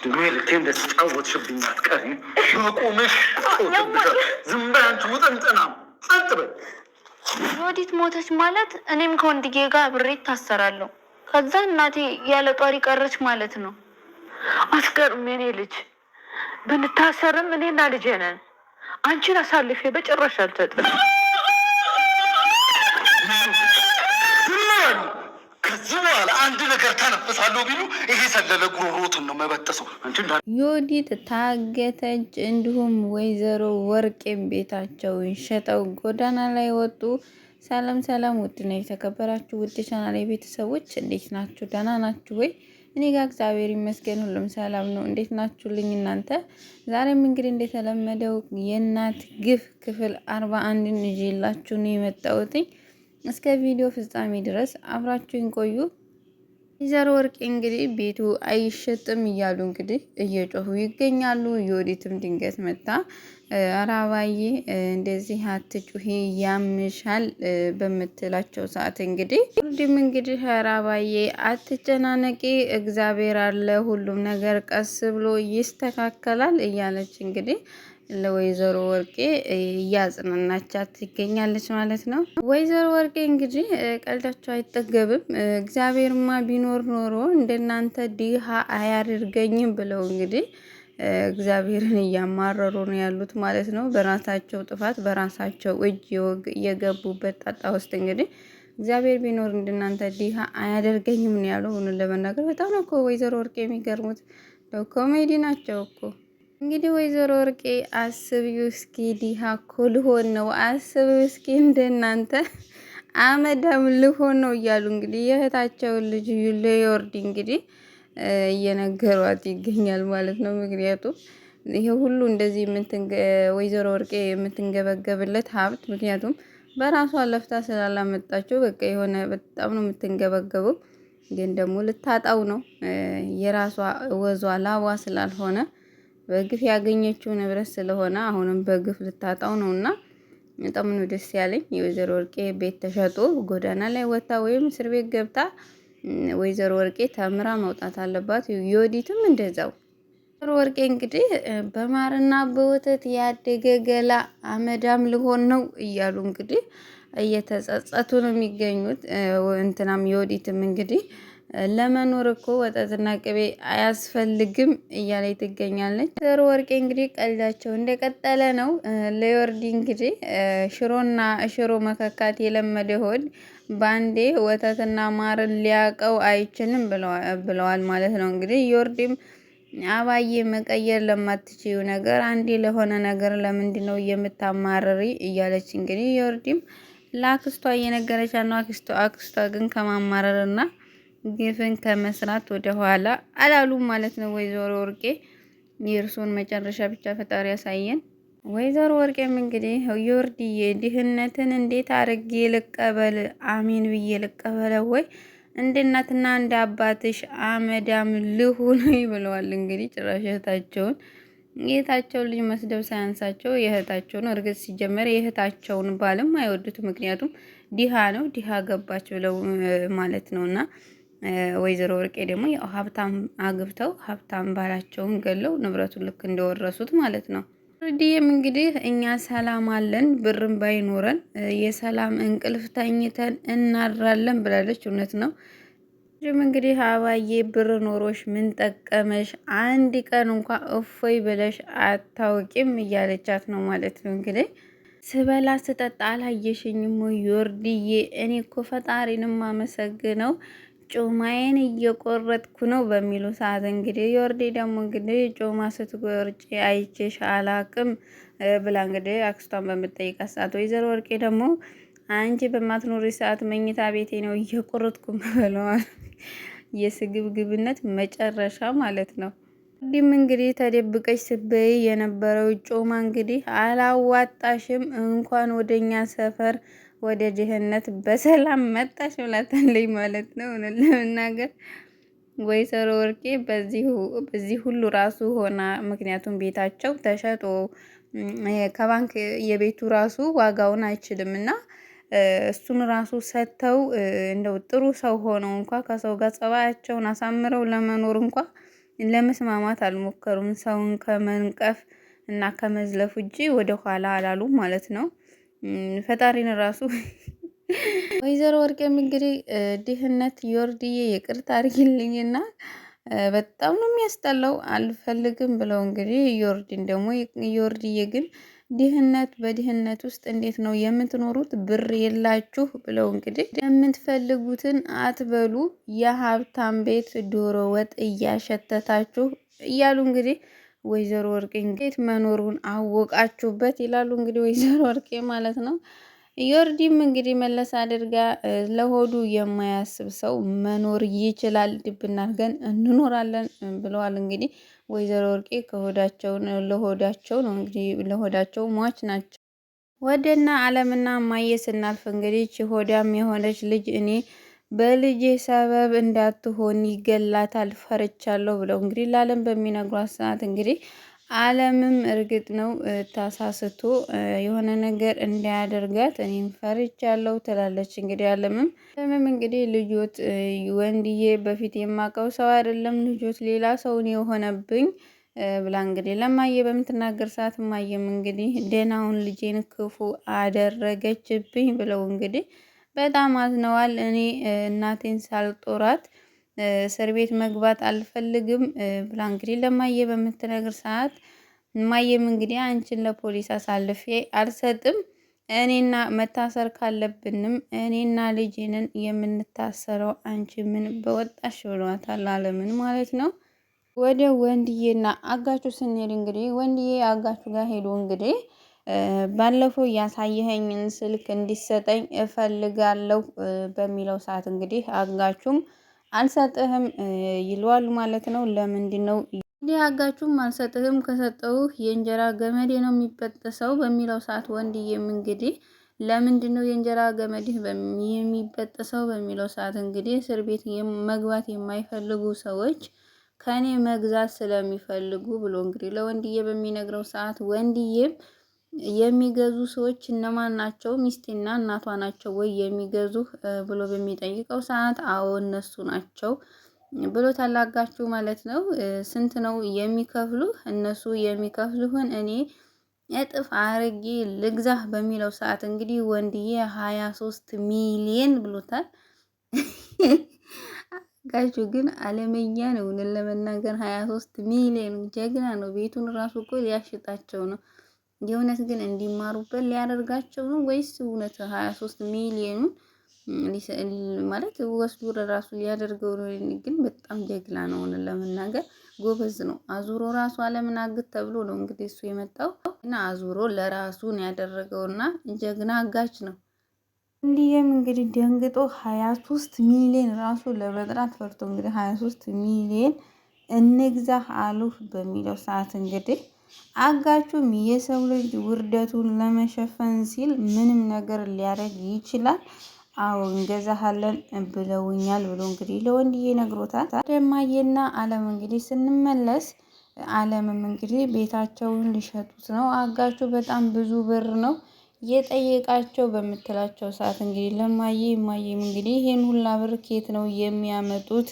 ድሜ ልኬን ደስ ጫወትሽብኝ አትቀሪም። በቁምሽ ዝም በይ አንቺ ውጥንጥና ጸጥ በይ። ዮዲት ሞተች ማለት እኔም ከወንድጌ ጋር አብሬ ታሰራለሁ። ከዛ እናቴ ያለ ጧሪ ቀረች ማለት ነው። አስገርም የኔ ልጅ ብንታሰርም እኔና ልጄ ነን። አንቺን አሳልፌ በጭራሽ አልሰጥም። ከዚህ በኋላ አንድ ነገር ተነፍሳለሁ ቢሉ ይሄ ሰለለ ጉሮሮትን ነው መበጠሰው። ዮዲት ታገተች። እንዲሁም ወይዘሮ ወርቄም ቤታቸውን ሸጠው ጎዳና ላይ ወጡ። ሰላም ሰላም! ውድና የተከበራችሁ ውድ ቻናል ቤተሰቦች እንዴት ናችሁ? ደህና ናችሁ ወይ? እኔ ጋር እግዚአብሔር ይመስገን ሁሉም ሰላም ነው። እንዴት ናችሁልኝ እናንተ? ዛሬም እንግዲህ እንደተለመደው የእናት ግፍ ክፍል 41ን ይዤላችሁ ነው የመጣሁት። እስከ ቪዲዮ ፍጻሜ ድረስ አብራችሁን ቆዩ። ወይዘሮ ወርቄ እንግዲህ ቤቱ አይሸጥም እያሉ እንግዲህ እየጮሁ ይገኛሉ። ዮዲትም ድንገት መጣ አራባዬ እንደዚህ አትጩሂ ያምሻል በምትላቸው ሰዓት እንግዲህ ሁሉም እንግዲህ አራባዬ አትጨናነቂ፣ እግዚአብሔር አለ፣ ሁሉም ነገር ቀስ ብሎ ይስተካከላል እያለች እንግዲህ ለወይዘሮ ወርቄ እያጽናናቻት ትገኛለች ማለት ነው። ወይዘሮ ወርቄ እንግዲህ ቀልዳቸው አይጠገብም። እግዚአብሔርማ ቢኖር ኖሮ እንደናንተ ድሃ አያደርገኝም ብለው እንግዲህ እግዚአብሔርን እያማረሩ ነው ያሉት ማለት ነው። በራሳቸው ጥፋት በራሳቸው እጅ የገቡበት ጣጣ ውስጥ እንግዲህ እግዚአብሔር ቢኖር እንደናንተ ድሃ አያደርገኝም ነው ያለው። ለመናገር በጣም ነው እኮ ወይዘሮ ወርቄ የሚገርሙት፣ ኮሜዲ ናቸው እኮ። እንግዲህ ወይዘሮ ወርቄ አስቢው እስኪ ድሃ እኮ ልሆን ነው፣ አስቢው እስኪ እንደናንተ አመዳም ልሆን ነው እያሉ እንግዲህ የእህታቸውን ልጅ ለዮርዲ እንግዲህ እየነገሯት ይገኛል ማለት ነው። ምክንያቱም ይሄ ሁሉ እንደዚህ ወይዘሮ ወርቄ የምትንገበገብለት ሀብት ምክንያቱም በራሷ ለፍታ ስላላመጣቸው በቃ የሆነ በጣም ነው የምትንገበገበው። ግን ደግሞ ልታጣው ነው የራሷ ወዟ ላቧ ስላልሆነ በግፍ ያገኘችው ንብረት ስለሆነ አሁንም በግፍ ልታጣው ነው። እና በጣም ነው ደስ ያለኝ የወይዘሮ ወርቄ ቤት ተሸጦ ጎዳና ላይ ወጣ ወይም እስር ቤት ገብታ ወይዘሮ ወርቄ ተምራ መውጣት አለባት። ዮዲትም እንደዛው። ወይዘሮ ወርቄ እንግዲህ በማርና በወተት ያደገ ገላ አመዳም ልሆን ነው እያሉ እንግዲህ እየተጸጸቱ ነው የሚገኙት። እንትናም ዮዲትም እንግዲህ ለመኖር እኮ ወተትና ቅቤ አያስፈልግም እያለች ትገኛለች። ወይዘሮ ወርቄ እንግዲህ ቀልዳቸው እንደቀጠለ ነው። ለዮርዲ እንግዲህ ሽሮና ሽሮ መከካት የለመደ ሆድ ባንዴ ወተትና ማርን ሊያቀው አይችልም ብለዋል ማለት ነው። እንግዲህ ዮርዲም አባዬ መቀየር ለማትችዩ ነገር አንዴ ለሆነ ነገር ለምንድን ነው የምታማርሪ እያለች እንግዲህ ዮርዲም ለአክስቷ እየነገረች ነው። አክስቷ ግን ከማማረርና ግፍን ከመስራት ወደ ኋላ አላሉም ማለት ነው። ወይዘሮ ወርቄ የእርሶን መጨረሻ ብቻ ፈጣሪ ያሳየን። ወይዘሮ ወርቄም እንግዲህ ዮርዲዬ ድህነትን እንዴት አርጌ ልቀበል? አሚን ብዬ ልቀበለው ወይ እንደ እናትና እንደ አባትሽ አመዳም ልሁን ብለዋል። እንግዲህ ጭራሽ የእህታቸውን ልጅ መስደብ ሳያንሳቸው የእህታቸውን እርግጥ ሲጀመር የእህታቸውን ባልም አይወዱት። ምክንያቱም ድሃ ነው ድሃ ገባች ብለው ማለት ነውና ወይዘሮ ወርቄ ደግሞ ያው ሀብታም አግብተው ሀብታም ባላቸውን ገለው ንብረቱን ልክ እንደወረሱት ማለት ነው። ዲም እንግዲህ እኛ ሰላም አለን ብርም ባይኖረን የሰላም እንቅልፍ ተኝተን እናድራለን ብላለች። እውነት ነው። እንግዲህ አባዬ ብር ኖሮሽ ምን ጠቀመሽ? አንድ ቀን እንኳ እፎይ ብለሽ አታውቂም እያለቻት ነው ማለት ነው። እንግዲህ ስበላ ስጠጣ አላየሽኝም ወይ ዮርዲዬ? እኔ እኮ ፈጣሪንም አመሰግነው ጮማዬን እየቆረጥኩ ነው በሚሉ ሰዓት እንግዲህ ዮርዲ ደግሞ እንግዲህ ጮማ ስትቆርጪ አይቼሽ አላቅም ብላ እንግዲህ አክስቷን በምትጠይቃት ሰዓት ወይዘሮ ወርቄ ደግሞ አንቺ በማትኖሪ ሰዓት መኝታ ቤቴ ነው እየቆረጥኩ ብለዋል። የስግብግብነት መጨረሻ ማለት ነው። እንዲህም እንግዲህ ተደብቀሽ ስበይ የነበረው ጮማ እንግዲህ አላዋጣሽም፣ እንኳን ወደኛ ሰፈር ወደ ድህነት በሰላም መጣሽ ብላታለች ማለት ነው። ለመናገር ወይዘሮ ወርቄ በዚህ ሁሉ ራሱ ሆና ምክንያቱም ቤታቸው ተሸጦ ከባንክ የቤቱ ራሱ ዋጋውን አይችልም እና እሱን ራሱ ሰጥተው እንደው ጥሩ ሰው ሆነው እንኳ ከሰው ጋር ጸባያቸውን አሳምረው ለመኖር እንኳ ለመስማማት አልሞከሩም። ሰውን ከመንቀፍ እና ከመዝለፍ ውጪ ወደ ኋላ አላሉ ማለት ነው። ፈጣሪን ራሱ ወይዘሮ ወርቄም እንግዲህ ድህነት ዮርድዬ ይቅርታ አድርጊልኝና በጣም ነው የሚያስጠላው አልፈልግም ብለው እንግዲህ ዮርዲን ደግሞ ዮርድዬ ግን ድህነት በድህነት ውስጥ እንዴት ነው የምትኖሩት? ብር የላችሁ ብለው እንግዲህ የምትፈልጉትን አትበሉ፣ የሀብታም ቤት ዶሮ ወጥ እያሸተታችሁ እያሉ እንግዲህ ወይዘሮ ወርቄ እንዴት መኖሩን አወቃችሁበት ይላሉ እንግዲህ ወይዘሮ ወርቄ ማለት ነው። ዮርዲም እንግዲህ መለስ አድርጋ ለሆዱ የማያስብ ሰው መኖር ይችላል፣ ድብና አድርገን እንኖራለን ብለዋል። እንግዲህ ወይዘሮ ወርቄ ለሆዳቸው ነው እንግዲህ ለሆዳቸው ሟች ናቸው። ወደና አለምና ማየ ስናልፍ እንግዲህ ሆዳም የሆነች ልጅ እኔ በልጄ ሰበብ እንዳትሆን ይገላታል ፈርቻለሁ ብለው እንግዲህ ለአለም በሚነግሯት ሰዓት እንግዲህ አለምም እርግጥ ነው ተሳስቶ የሆነ ነገር እንዳያደርጋት እኔም ፈርቻለሁ ትላለች። እንግዲህ አለምም እንግዲህ ልጆት ወንድዬ በፊት የማውቀው ሰው አይደለም፣ ልጆት ሌላ ሰውን የሆነብኝ ብላ እንግዲህ ለማየ በምትናገር ሰዓት ማየም እንግዲህ ደህናውን ልጄን ክፉ አደረገችብኝ ብለው እንግዲህ በጣም አዝነዋል። እኔ እናቴን ሳልጦራት እስር ቤት መግባት አልፈልግም ብላ እንግዲህ ለማየ በምትነግር ሰዓት ማየም እንግዲህ አንቺን ለፖሊስ አሳልፌ አልሰጥም፣ እኔና መታሰር ካለብንም እኔና ልጄንን የምንታሰረው አንቺ ምን በወጣሽ ብሏታል አለምን ማለት ነው። ወደ ወንድዬና አጋቹ ስንሄድ እንግዲህ ወንድዬ አጋቹ ጋር ሄዶ እንግዲህ ባለፈው ያሳየኸኝን ስልክ እንዲሰጠኝ እፈልጋለሁ በሚለው ሰዓት እንግዲህ አጋቹም አልሰጥህም ይለዋል ማለት ነው። ለምንድነው እንዲህ አጋቹም አልሰጥህም፣ ከሰጠሁህ የእንጀራ ገመዴ ነው የሚበጠሰው በሚለው ሰዓት ወንድዬም እንግዲህ ለምንድነው የእንጀራ ገመድህ የሚበጠሰው በሚለው ሰዓት እንግዲህ እስር ቤት መግባት የማይፈልጉ ሰዎች ከኔ መግዛት ስለሚፈልጉ ብሎ እንግዲህ ለወንድዬ በሚነግረው ሰዓት ወንድዬም የሚገዙ ሰዎች እነማን ናቸው? ሚስቴና እናቷ ናቸው ወይ የሚገዙህ ብሎ በሚጠይቀው ሰዓት አዎ እነሱ ናቸው ብሎ ታላጋችሁ ማለት ነው። ስንት ነው የሚከፍሉህ? እነሱ የሚከፍሉህን እኔ እጥፍ አርጌ ልግዛህ በሚለው ሰዓት እንግዲህ ወንድዬ 23 ሚሊዮን ብሎታል። ጋቹ ግን አለመኛ ነው ለመናገር 23 ሚሊዮን ጀግና ነው። ቤቱን ራሱ እኮ ሊያሽጣቸው ነው። የእውነት ግን እንዲማሩበት ሊያደርጋቸው ነው ወይስ እውነት 23 ሚሊዮኑን ማለት ወስዶ ራሱ ሊያደርገው ነው? ግን በጣም ጀግና ነው ለመናገር ጎበዝ ነው። አዙሮ ራሱ አለምን አግት ተብሎ ነው እንግዲህ እሱ የመጣው እና አዙሮ ለራሱ ነው ያደረገውና ጀግና አጋች ነው። እንዲህም እንግዲህ ደንግጦ 23 ሚሊዮን ራሱ ለመጥራት ፈርቶ እንግዲህ 23 ሚሊዮን እንግዛህ አሉህ በሚለው ሰዓት እንግዲህ አጋቹም የሰው ልጅ ውርደቱን ለመሸፈን ሲል ምንም ነገር ሊያደርግ ይችላል። አዎ እንገዛሃለን ብለውኛል ብሎ እንግዲህ ለወንድዬ ነግሮታል። ደማዬና አለም እንግዲህ ስንመለስ አለምም እንግዲህ ቤታቸውን ሊሸጡት ነው። አጋቹ በጣም ብዙ ብር ነው የጠየቃቸው በምትላቸው ሰዓት እንግዲህ ለማዬ ማዬም እንግዲህ ይሄን ሁላ ብር ከየት ነው የሚያመጡት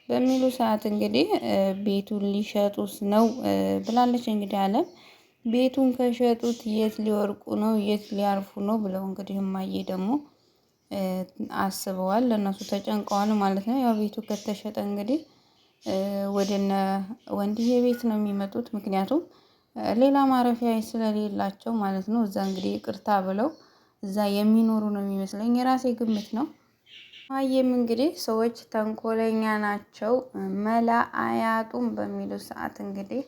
በሚሉ ሰዓት እንግዲህ ቤቱን ሊሸጡት ነው ብላለች። እንግዲህ አለም ቤቱን ከሸጡት የት ሊወርቁ ነው የት ሊያርፉ ነው ብለው እንግዲህ ማዬ ደግሞ አስበዋል። ለእነሱ ተጨንቀዋል ማለት ነው። ያው ቤቱ ከተሸጠ እንግዲህ ወደነ ወንድዬ ቤት ነው የሚመጡት። ምክንያቱም ሌላ ማረፊያ ስለሌላቸው ማለት ነው። እዛ እንግዲህ ይቅርታ ብለው እዛ የሚኖሩ ነው የሚመስለኝ፣ የራሴ ግምት ነው። ማየም እንግዲህ ሰዎች ተንኮለኛ ናቸው መላ አያጡም በሚሉ ሰዓት እንግዲህ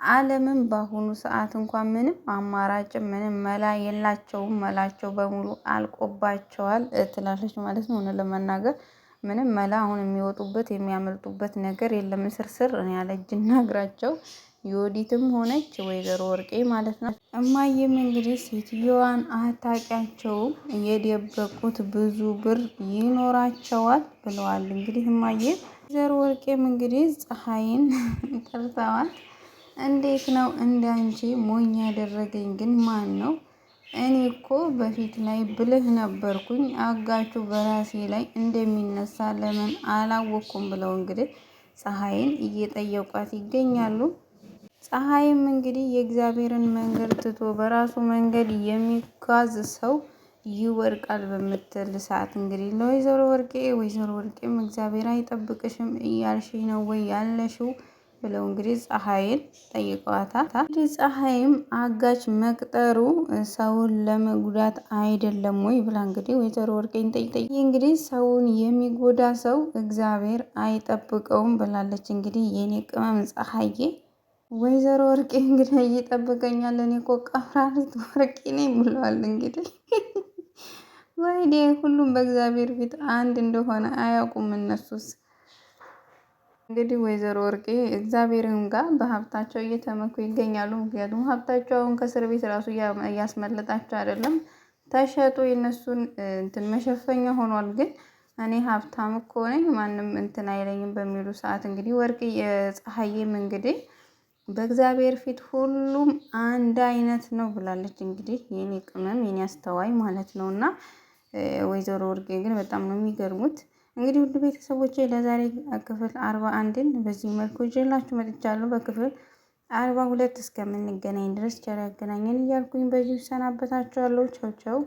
አለምም በአሁኑ ሰዓት እንኳን ምንም አማራጭ ምንም መላ የላቸውም፣ መላቸው በሙሉ አልቆባቸዋል ትላለች ማለት ነው። ለመናገር ምንም መላ አሁን የሚወጡበት የሚያመልጡበት ነገር የለም። ስርስር ያለ እጅና እግራቸው ዮዲትም ሆነች ወይዘሮ ወርቄ ማለት ነው። እማዬም እንግዲህ ሴትዮዋን አታውቂያቸውም፣ የደበቁት ብዙ ብር ይኖራቸዋል ብለዋል። እንግዲህ እማዬም ወይዘሮ ወርቄም እንግዲህ ፀሐይን ጠርተዋል። እንዴት ነው እንዳንቺ ሞኝ ያደረገኝ ግን ማን ነው? እኔ እኮ በፊት ላይ ብልህ ነበርኩኝ፣ አጋቹ በራሴ ላይ እንደሚነሳ ለምን አላወቅኩም ብለው እንግዲህ ፀሐይን እየጠየቋት ይገኛሉ። ፀሐይም እንግዲህ የእግዚአብሔርን መንገድ ትቶ በራሱ መንገድ የሚጓዝ ሰው ይወድቃል በምትል ሰዓት እንግዲህ ለወይዘሮ ወርቄም እግዚአብሔር አይጠብቅሽም እያልሽ ነው ወይ ያለሽው ብለው እንግዲህ ፀሐይን ጠይቀዋታል። እንግዲህ ፀሐይም አጋች መቅጠሩ ሰውን ለመጉዳት አይደለም ወይ ብላ እንግዲህ ወይዘሮ ወርቄን ጠይቀኝ እንግዲህ ሰውን የሚጎዳ ሰው እግዚአብሔር አይጠብቀውም ብላለች። እንግዲህ የኔ ቅመም ፀሐዬ ወይዘሮ ወርቄ እንግዲህ ይጠብቀኛል እኔ እኮ ቀብራሪት ወርቄ ነኝ ብለዋል። እንግዲህ ወይኔ ሁሉም በእግዚአብሔር ፊት አንድ እንደሆነ አያውቁም እነሱስ። እንግዲህ ወይዘሮ ወርቄ እግዚአብሔርን ጋር በሀብታቸው እየተመኩ ይገኛሉ። ምክንያቱም ሀብታቸው አሁን ከእስር ቤት ራሱ እያስመለጣቸው አይደለም፣ ተሸጡ የነሱን እንትን መሸፈኛ ሆኗል። ግን እኔ ሀብታም እኮ ነኝ ማንም እንትን አይለኝም በሚሉ ሰዓት እንግዲህ ወርቅ የፀሐዬም እንግዲህ በእግዚአብሔር ፊት ሁሉም አንድ አይነት ነው ብላለች። እንግዲህ የኔ ቅመም የኔ አስተዋይ ማለት ነው። እና ወይዘሮ ወርቄ ግን በጣም ነው የሚገርሙት። እንግዲህ ውድ ቤተሰቦቼ ለዛሬ ክፍል 41ን በዚህ መልኩ ይዤላችሁ መጥቻለሁ። በክፍል 42 እስከምንገናኝ ድረስ ቸር ያገናኘን እያልኩኝ በዚሁ ሰናበታችኋለሁ። ቻው ቻው።